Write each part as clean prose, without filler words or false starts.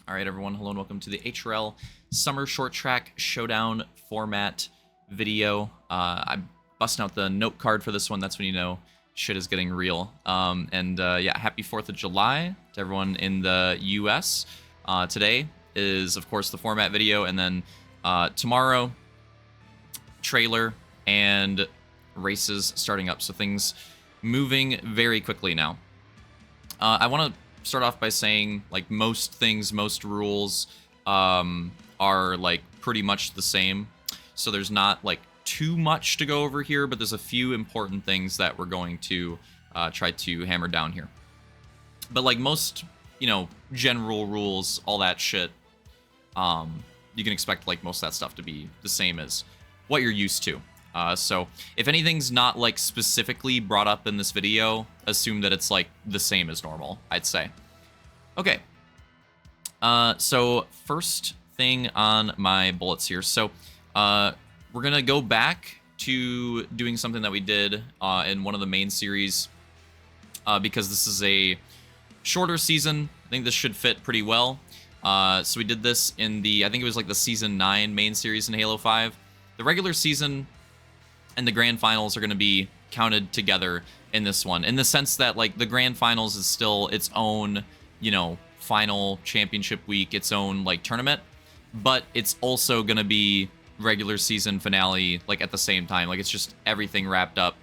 All right, everyone. Hello and welcome to the HRL Summer Short Track Showdown format video. I'm busting out the note card for this one. That's when you know shit is getting real. Yeah, happy 4th of July to everyone in the US. Today is, of course, the format video, and then tomorrow, trailer and races starting up. So things moving very quickly now. I want to start off by saying, like, most things, most rules are like pretty much the same, so there's not like too much to go over here, but there's a few important things that we're going to try to hammer down here. But like most, you know, general rules, all that shit, you can expect like most of that stuff to be the same as what you're used to. So if anything's not like specifically brought up in this video, assume that it's like the same as normal, I'd say. Okay. So first thing on my bullets here. So we're going to go back to doing something that we did in one of the main series because this is a shorter season. I think this should fit pretty well. So we did this in the, I think it was like the Season 9 main series in Halo 5. The regular season and the grand finals are going to be counted together in this one, in the sense that like the grand finals is still its own, you know, final championship week, its own like tournament, but it's also going to be regular season finale like at the same time. Like it's just everything wrapped up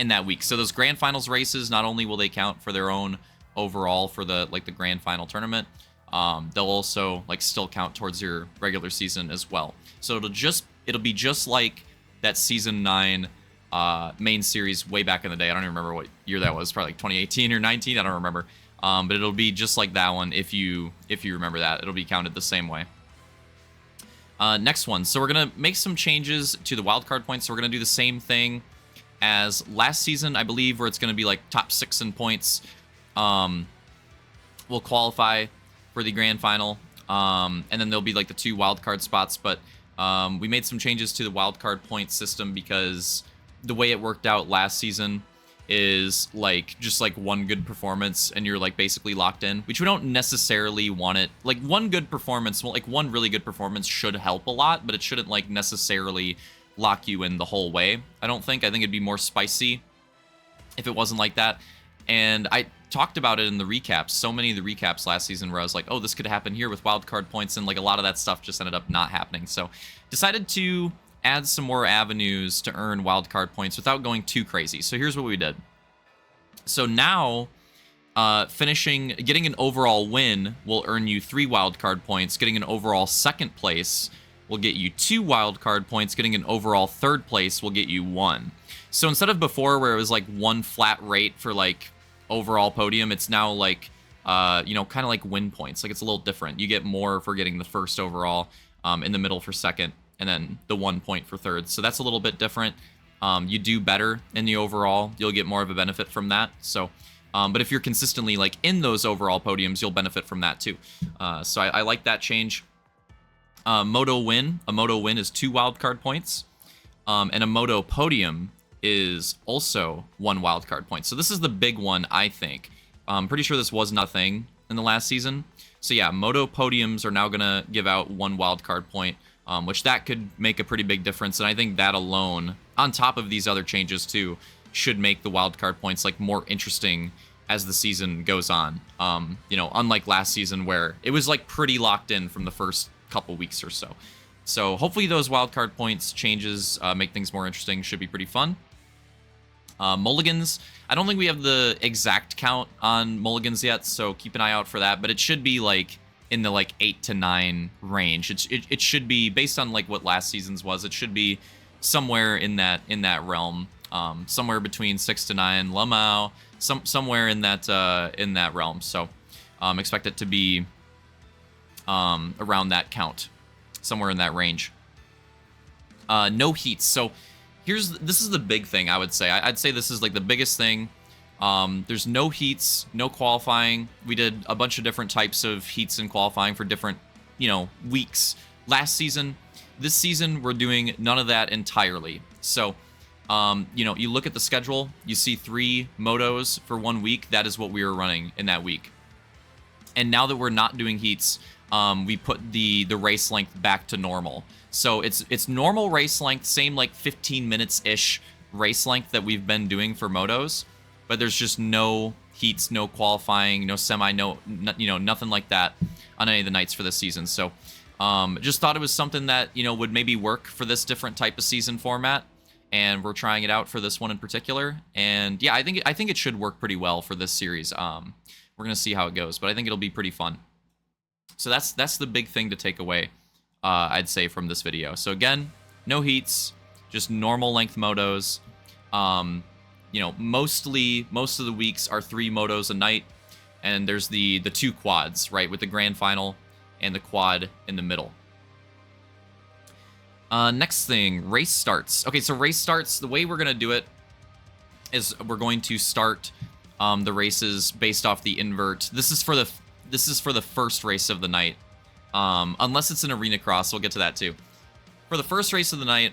in that week. So those grand finals races, not only will they count for their own overall for the like the grand final tournament, they'll also like still count towards your regular season as well. So it'll be just like that Season 9 main series way back in the day. I don't even remember what year that was, probably like 2018 or 19, I don't remember. But it'll be just like that one if you remember that. It'll be counted the same way. Next one. So we're going to make some changes to the wildcard points. So we're going to do the same thing as last season, I believe, where it's going to be like top 6 in points will qualify for the grand final. And then there'll be like the 2 wildcard spots, but we made some changes to the wildcard point system because the way it worked out last season is like just like one good performance and you're like basically locked in, which we don't necessarily want it. Like one good performance, well, like one really good performance should help a lot, but it shouldn't like necessarily lock you in the whole way. I think it'd be more spicy if it wasn't like that. And I talked about it in the recaps, so many of the recaps last season where I was like, oh, this could happen here with wildcard points, and like a lot of that stuff just ended up not happening. So decided to add some more avenues to earn wildcard points without going too crazy. So here's what we did. So now getting an overall win will earn you 3 wildcard points. Getting an overall second place will get you 2 wildcard points. Getting an overall third place will get you 1. So instead of before where it was like 1 flat rate for like overall podium, it's now like you know, kind of like win points. Like it's a little different. You get more for getting the first overall, in the middle for second, and then the 1 point for third. So that's a little bit different. You do better in the overall, you'll get more of a benefit from that. So but if you're consistently like in those overall podiums, you'll benefit from that too. So I like that change. Moto win, a moto win is 2 wildcard points, and a moto podium is also 1 wildcard point. So this is the big one, I think. I'm pretty sure this was nothing in the last season. So yeah, moto podiums are now gonna give out 1 wildcard point, which that could make a pretty big difference. And I think that alone, on top of these other changes too, should make the wildcard points like more interesting as the season goes on. You know, unlike last season where it was like pretty locked in from the first couple weeks or so. So hopefully those wildcard points changes make things more interesting. Should be pretty fun. Mulligans, I don't think we have the exact count on mulligans yet, so keep an eye out for that, but it should be like in the like 8 to 9 range. It should be based on like what last season's was. It should be somewhere in that realm, somewhere between 6 to 9 Lamau, somewhere in that realm. So expect it to be around that count, somewhere in that range. No heats. So this is the big thing, I would say. I'd say this is like the biggest thing. There's no heats, no qualifying. We did a bunch of different types of heats and qualifying for different, you know, weeks last season. This season, we're doing none of that entirely. So, you know, you look at the schedule, you see 3 motos for 1 week. That is what we were running in that week. And now that we're not doing heats, we put the race length back to normal. So it's normal race length, same like 15 minutes-ish race length that we've been doing for motos, but there's just no heats, no qualifying, no semi, nothing like that on any of the nights for this season. So just thought it was something that, would maybe work for this different type of season format, and we're trying it out for this one in particular. And yeah, I think it should work pretty well for this series. We're gonna see how it goes, but I think it'll be pretty fun. So that's the big thing to take away, I'd say, from this video. So again, no heats, just normal length motos. Most of the weeks are 3 motos a night, and there's the 2 quads, right, with the grand final and the quad in the middle. Next thing, race starts. Okay, so race starts, the way we're gonna do it is we're going to start the races based off the invert. This is for the first race of the night, unless it's an arena cross. We'll get to that too. For the first race of the night,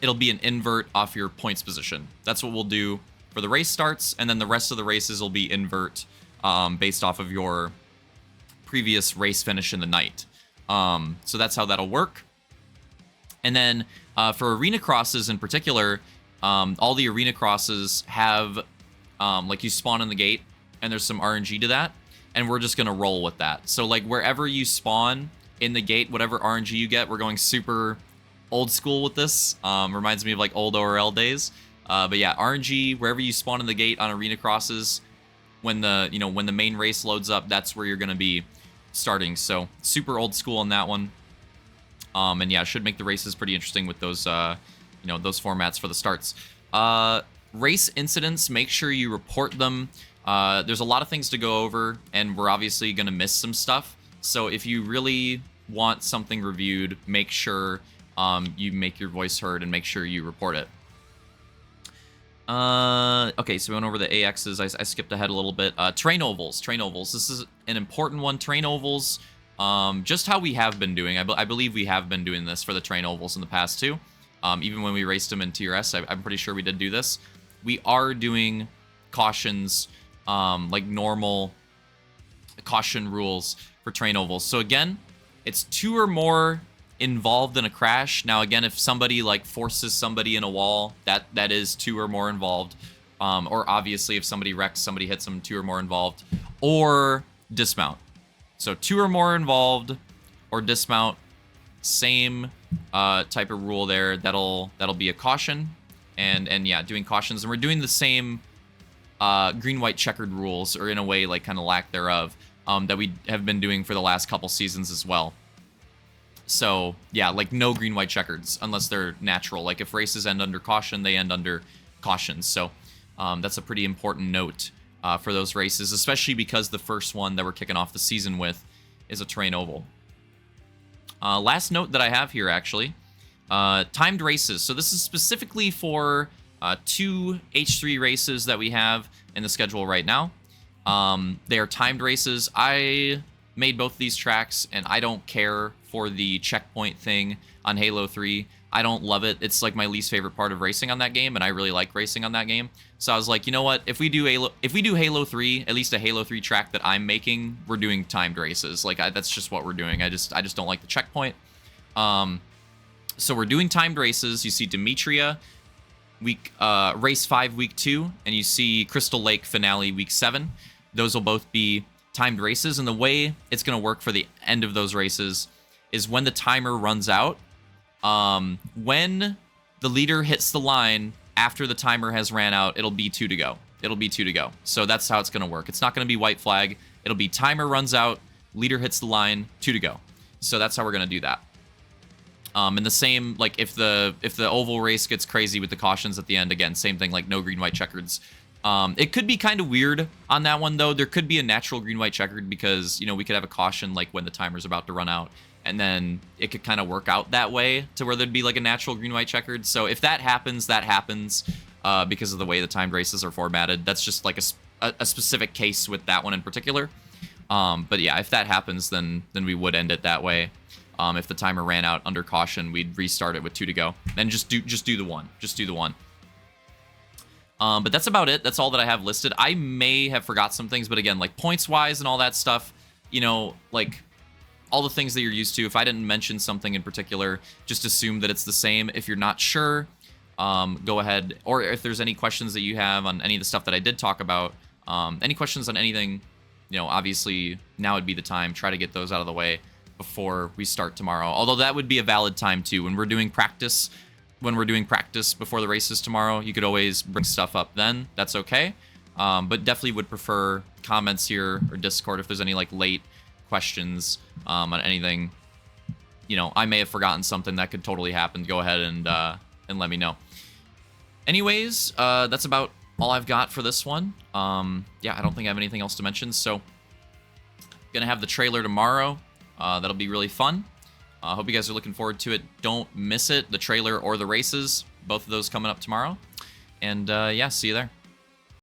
it'll be an invert off your points position. That's what we'll do for the race starts, and then the rest of the races will be invert based off of your previous race finish in the night. So that's how that'll work. And then for arena crosses in particular, all the arena crosses have like you spawn in the gate, and there's some RNG to that, and we're just gonna roll with that. So like wherever you spawn in the gate, whatever RNG you get, we're going super old school with this. Reminds me of like old ORL days. But yeah, RNG wherever you spawn in the gate on arena crosses, when the main race loads up, that's where you're gonna be starting. So super old school on that one. And yeah, it should make the races pretty interesting with those those formats for the starts. Race incidents, make sure you report them. There's a lot of things to go over, and we're obviously going to miss some stuff. So if you really want something reviewed, make sure you make your voice heard and make sure you report it. Okay, so we went over the AXs. I skipped ahead a little bit. Train ovals. This is an important one. Train ovals, just how we have been doing. I believe we have been doing this for the train ovals in the past too. Even when we raced them in TRS, I'm pretty sure we did do this. We are doing cautions, like normal caution rules for train ovals. So again, it's 2 or more involved in a crash. Now again, if somebody like forces somebody in a wall, that is 2 or more involved. Or obviously if somebody wrecks, somebody hits them, 2 or more involved. Or dismount. So 2 or more involved or dismount, same type of rule there. That'll be a caution. And yeah, doing cautions, and we're doing the same green, white, checkered rules, or in a way, like kind of lack thereof, that we have been doing for the last couple seasons as well. So yeah, like no green, white, checkers unless they're natural. Like if races end under caution, they end under cautions. So that's a pretty important note for those races, especially because the first one that we're kicking off the season with is a train oval. Last note that I have here, actually, timed races. So this is specifically for 2 H3 races that we have in the schedule right now. They are timed races. I made both these tracks, and I don't care for the checkpoint thing on Halo 3. I don't love it. It's like my least favorite part of racing on that game, and I really like racing on that game. So I was like, you know what? If we do Halo 3, at least a Halo 3 track that I'm making, we're doing timed races. Like that's just what we're doing. I just don't like the checkpoint. So we're doing timed races. You see Demetria race 5 week 2, and you see Crystal Lake finale week 7. Those will both be timed races, and the way it's going to work for the end of those races is when the timer runs out. When the leader hits the line after the timer has ran out, it'll be 2 to go. It'll be 2 to go. So that's how it's going to work. It's not going to be white flag. It'll be timer runs out, leader hits the line, 2 to go. So that's how we're going to do that. And the same, like if the oval race gets crazy with the cautions at the end, again, same thing, like no green, white, checkereds. It could be kind of weird on that one, though. There could be a natural green, white, checkered because, we could have a caution like when the timer's about to run out. And then it could kind of work out that way to where there'd be like a natural green, white, checkered. So if that happens, because of the way the timed races are formatted. That's just like a specific case with that one in particular. But yeah, if that happens, then we would end it that way. If the timer ran out under caution, we'd restart it with 2 to go. Then just do the one. Just do the one. But that's about it. That's all that I have listed. I may have forgot some things, but again, like points-wise and all that stuff, you know, like all the things that you're used to. If I didn't mention something in particular, just assume that it's the same. If you're not sure, go ahead. Or if there's any questions that you have on any of the stuff that I did talk about, any questions on anything, you know, obviously now would be the time. Try to get those out of the way before we start tomorrow. Although that would be a valid time too. When we're doing practice before the races tomorrow, you could always bring stuff up then. That's okay. But definitely would prefer comments here or Discord if there's any like late questions on anything. You know, I may have forgotten something that could totally happen. Go ahead and let me know. Anyways, that's about all I've got for this one. Yeah, I don't think I have anything else to mention. So, gonna have the trailer tomorrow. That'll be really fun. I hope you guys are looking forward to it. Don't miss it, the trailer or the races. Both of those coming up tomorrow. And yeah, see you there.